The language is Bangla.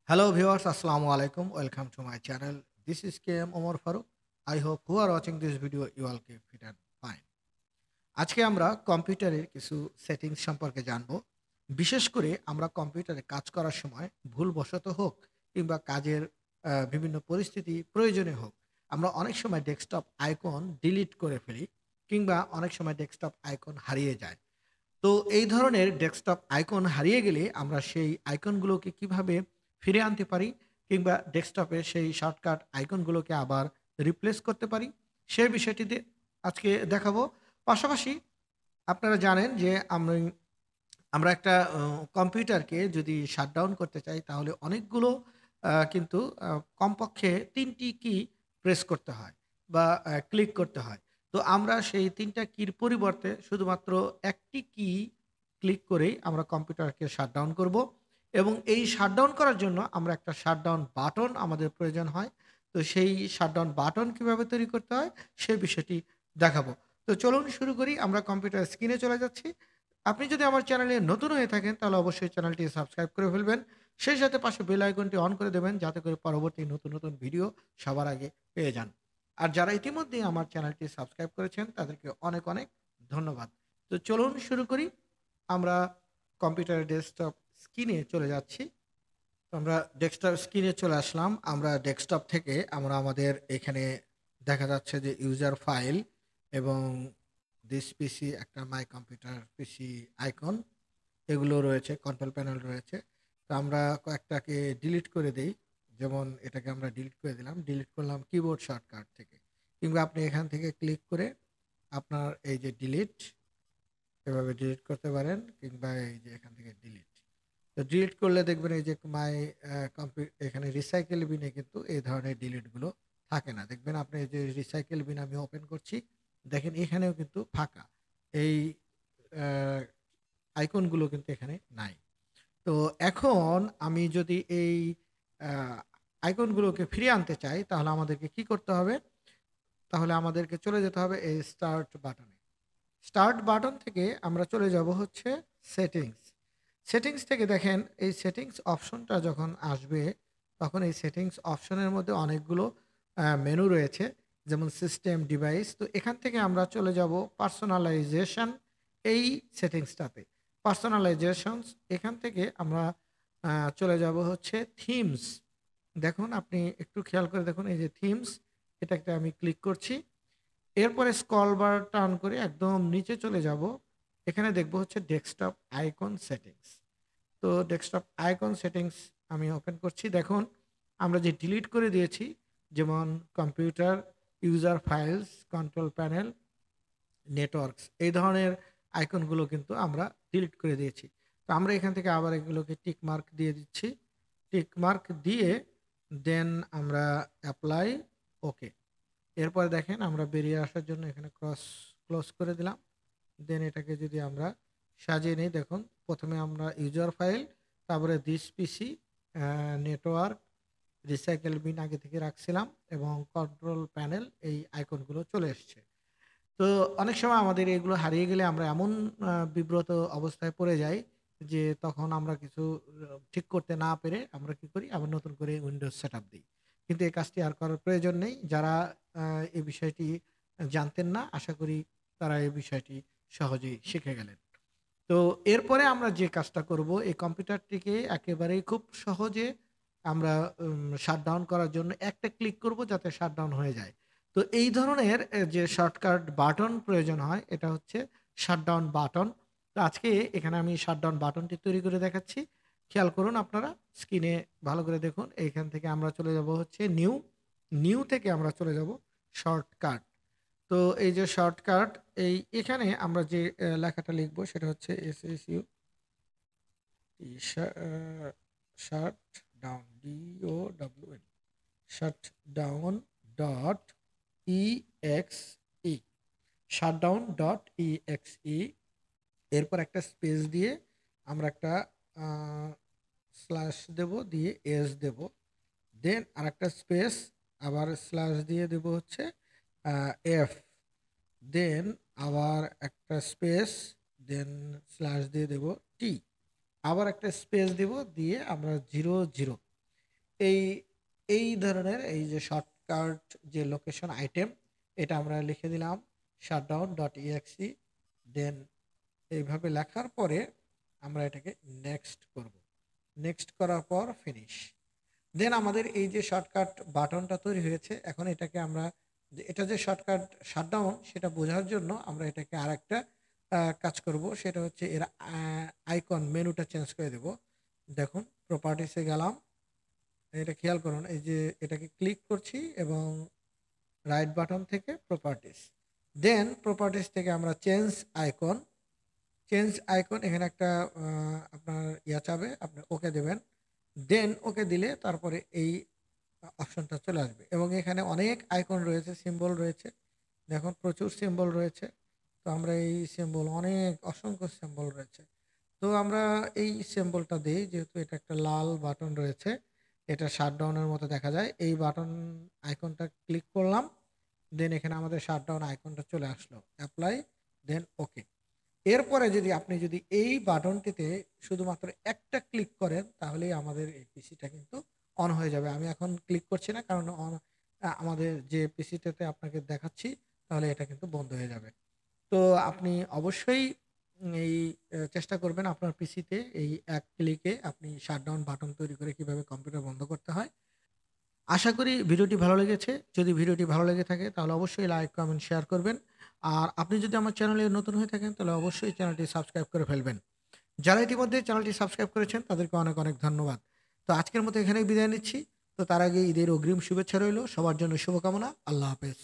Hello viewers, Assalamu alaikum. Welcome to my channel. This is KM Omar Farooq. I hope who are watching this video you all keep fit and fine. আজকে আমরা কম্পিউটারের কিছু সেটিংস সম্পর্কে জানব। বিশেষ করে আমরা কম্পিউটারে কাজ করার সময় ভুলবশত হোক কিংবা কাজের বিভিন্ন পরিস্থিতি প্রয়োজনে হোক, আমরা অনেক সময় ডেস্কটপ আইকন ডিলিট করে ফেলি কিংবা অনেক সময় ডেস্কটপ আইকন হারিয়ে যায়। তো এই ধরনের ডেস্কটপ আইকন হারিয়ে গেলে আমরা সেই আইকনগুলোকে কিভাবে ফিরে আনতে পারি কিংবা ডেস্কটপে সেই শর্টকাট আইকনগুলোকে আবার রিপ্লেস করতে পারি, সেই বিষয়টিতে আজকে দেখাবো। পাশাপাশি আপনারা জানেন যে আমরা একটা কম্পিউটারকে যদি শাটডাউন করতে চাই তাহলে অনেকগুলো কিন্তু কমপক্ষে ৩ টি কি প্রেস করতে হয় বা ক্লিক করতে হয়। তো আমরা সেই ৩ টা কির পরিবর্তে শুধুমাত্র একটি কি ক্লিক করেই আমরা কম্পিউটারকে শাটডাউন করব এবং এই শাটডাউন করার জন্য আমরা একটা শাটডাউন বাটন আমাদের প্রয়োজন হয়। তো সেই শাটডাউন বাটন কিভাবে তৈরি করতে হয় সেই বিষয়টি দেখাবো। তো চলুন শুরু করি। আমরা কম্পিউটার স্ক্রিনে চলে যাচ্ছি। আপনি যদি আমার চ্যানেলে নতুন হয়ে থাকেন তাহলে অবশ্যই চ্যানেলটি সাবস্ক্রাইব করে ফেলবেন। সেই সাথে পাশে বেল আইকনটি অন করে দেবেন যাতে করে পরবর্তী নতুন ভিডিও সবার আগে পেয়ে যান। আর যারা ইতিমধ্যেই আমার চ্যানেলটি সাবস্ক্রাইব করেছেন তাদেরকে অনেক ধন্যবাদ। তো চলুন শুরু করি। আমরা কম্পিউটারের ডেস্কটপ স্ক্রিনে চলে যাচ্ছি। তো আমরা ডেস্কটপ স্ক্রিনে চলে আসলাম। আমরা ডেস্কটপ থেকে আমরা আমাদের এখানে দেখা যাচ্ছে যে ইউজার ফাইল এবং দিস পিসি একটা মাই কম্পিউটার পিসি আইকন এগুলো রয়েছে, কন্ট্রোল প্যানেল রয়েছে। তো আমরা কয়েকটাকে ডিলিট করে দেই। যেমন এটাকে আমরা ডিলিট করে দিলাম। ডিলিট করলাম কিবোর্ড শর্টকাট থেকে। কিংবা আপনি এখান থেকে ক্লিক করে আপনার এই যে ডিলিট এভাবে ডিলিট করতে পারেন কিংবা এই যে এখান থেকে ডিলিট। তো ডিলিট করলে দেখবেন এই যে মাই এখানে রিসাইকেল বিনে কিন্তু এই ধরনের ডিলিট গুলো থাকে না। দেখবেন আপনি এই যে রিসাইকেল বিন আমি ওপেন করছি, দেখেন এখানেও কিন্তু ফাঁকা। এই আইকন গুলো কিন্তু এখানে নাই। তো এখন আমি যদি এই আইকন গুলোকে ফিরিয়ে আনতে চাই তাহলে আমাদেরকে কি করতে হবে? তাহলে আমাদেরকে চলে যেতে হবে এই স্টার্ট বাটনে। স্টার্ট বাটন থেকে আমরা চলে যাব হচ্ছে সেটিংস। সেটিংস থেকে দেখেন এই সেটিংস অপশনটা যখন আসবে তখন এই সেটিংস অপশনের মধ্যে অনেকগুলো মেনু রয়েছে, যেমন সিস্টেম ডিভাইস। তো এখান থেকে আমরা চলে যাব পার্সোনালাইজেশন এই সেটিংসটাতে। পার্সোনালাইজেশনস এখান থেকে আমরা চলে যাব হচ্ছে থিমস। দেখুন আপনি একটু খেয়াল করে দেখুন এই যে থিমস, এটাকে আমি ক্লিক করছি। এরপরে স্ক্রল বার টার্ন করে একদম নিচে চলে যাব। এখানে দেখব হচ্ছে ডেস্কটপ আইকন সেটিংস। তো ডেস্কটপ আইকন সেটিংস আমি ওপেন করছি। দেখুন আমরা যে ডিলিট করে দিয়েছি, যেমন computer, user files, control panel, networks এই ধরনের আইকনগুলো কিন্তু আমরা ডিলিট করে দিয়েছি। তো আমরা এখান থেকে আবার এগুলোকে টিক মার্ক দিয়ে দিচ্ছি। টিক মার্ক দিয়ে দেন আমরা অ্যাপ্লাই, ওকে। এরপরে দেখেন আমরা বেরিয়ে আসার জন্য এখানে ক্লোজ করে দিলাম। দেন এটাকে যদি আমরা সাজিয়ে নিই, দেখুন প্রথমে আমরা ইউজার ফাইল, তারপরে this PC, network, recycle bin আগে থেকে রাখছিলাম এবং কন্ট্রোল প্যানেল এই আইকনগুলো চলে এসছে। তো অনেক সময় আমাদের এগুলো হারিয়ে গেলে আমরা এমন বিব্রত অবস্থায় পড়ে যাই যে তখন আমরা কিছু ঠিক করতে না পেরে আমরা কি করি, আবার নতুন করে উইন্ডোজ সেটআপ দিই। কিন্তু এই কাজটি আর করার প্রয়োজন নেই। যারা এই বিষয়টি জানতেন না, আশা করি তারা এই বিষয়টি সহজেই শিখে গেলেন। তো এরপরে আমরা যে কাজটা করব, এই কম্পিউটারটিকে একেবারেই খুব সহজে আমরা শাটডাউন করার জন্য একটা ক্লিক করব যাতে শাটডাউন হয়ে যায়। তো এই ধরনের যে শর্টকাট বাটন প্রয়োজন হয় এটা হচ্ছে শাটডাউন বাটন। তো আজকে এখানে আমি শাটডাউন বাটনটি তৈরি করে দেখাচ্ছি। খেয়াল করুন আপনারা স্ক্রিনে ভালো করে দেখুন। এইখান থেকে আমরা চলে যাব হচ্ছে নিউ থেকে আমরা চলে যাব শর্টকাট। তো এই যে শর্টকাট এখানে আমরা যে লেখাটা লিখবো সেটা হচ্ছে SSU shut down DOWN shut down dot EXE shutdown dot EXE। এরপর একটা স্পেস দিয়ে আমরা একটা স্ল্যাশ দেব, দিয়ে এস দেব। দেন আরেকটা স্পেস, আবার স্ল্যাশ দিয়ে দেব হচ্ছে এফ। দেন আবার একটা স্পেস, দেন স্ল্যাশ দিয়ে দেব টি। আবার একটা স্পেস দেব, দিয়ে আমরা 00 এই এই ধরনের এই যে শর্টকাট যে লোকেশন আইটেম, এটা আমরা লিখে দিলাম shutdown.exe। দেন এইভাবে লেখার পরে আমরা এটাকে নেক্সট করব। নেক্সট করার পর ফিনিশ। দেন আমাদের এই যে শর্টকাট বাটনটা তৈরি হয়েছে, এখন এটাকে আমরা এটা যে শর্টকাট শাটডাউন সেটা বোঝার জন্য আমরা এটাকে আরেকটা কাজ করব, সেটা হচ্ছে এর আইকন মেনুটা চেঞ্জ করে দেব। দেখুন প্রপার্টিসে গেলাম, এটা খেয়াল করুন, এই যে এটাকে ক্লিক করছি এবং রাইট বাটন থেকে প্রপার্টিস, দেন প্রপার্টিস থেকে আমরা চেঞ্জ আইকন এখানে একটা আপনার চাবে, আপনি ওকে দেবেন। দেন ওকে দিলে তারপরে এই অপশনটা চলে আসবে এবং এখানে অনেক আইকন রয়েছে, সিম্বল রয়েছে, দেখুন প্রচুর সিম্বল রয়েছে। তো আমরা এই সিম্বল অনেক অসংখ্য সিম্বল রয়েছে, তো আমরা এই সিম্বলটা দিই, যেহেতু এটা একটা লাল বাটন রয়েছে, এটা শাটডাউনের মতো দেখা যায়। এই বাটন আইকনটা ক্লিক করলাম, দেন এখানে আমাদের শাটডাউন আইকনটা চলে আসলো, অ্যাপ্লাই, দেন ওকে। এরপরে আপনি যদি এই বাটনটিতে শুধুমাত্র একটা ক্লিক করেন তাহলেই আমাদের এই পিসিটা কিন্তু অন হয়ে যাবে। আমি এখন ক্লিক করছি না, কারণ আমাদের যে পিসিটাতে আপনাকে দেখাচ্ছি, তাহলে এটা কিন্তু বন্ধ হয়ে যাবে। তো আপনি অবশ্যই এই চেষ্টা করবেন আপনার পিসিতে এই এক ক্লিকে আপনি শাটডাউন বাটন তৈরি করে কিভাবে কম্পিউটার বন্ধ করতে হয়। আশা করি ভিডিওটি ভালো লেগেছে। যদি ভিডিওটি ভালো লেগে থাকে তাহলে অবশ্যই লাইক, কমেন্ট, শেয়ার করবেন। আর আপনি যদি আমার চ্যানেলে নতুন হয়ে থাকেন তাহলে অবশ্যই চ্যানেলটি সাবস্ক্রাইব করে ফেলবেন। যারা ইতিমধ্যে চ্যানেলটি সাবস্ক্রাইব করেছেন তাদেরকে অনেক, অনেক ধন্যবাদ। তো আজকের মতো এখানেই বিদায় নিচ্ছি। তো তার আগে ঈদের অগ্রিম শুভেচ্ছা রইলো। সবার জন্য শুভকামনা। আল্লাহ হাফেজ।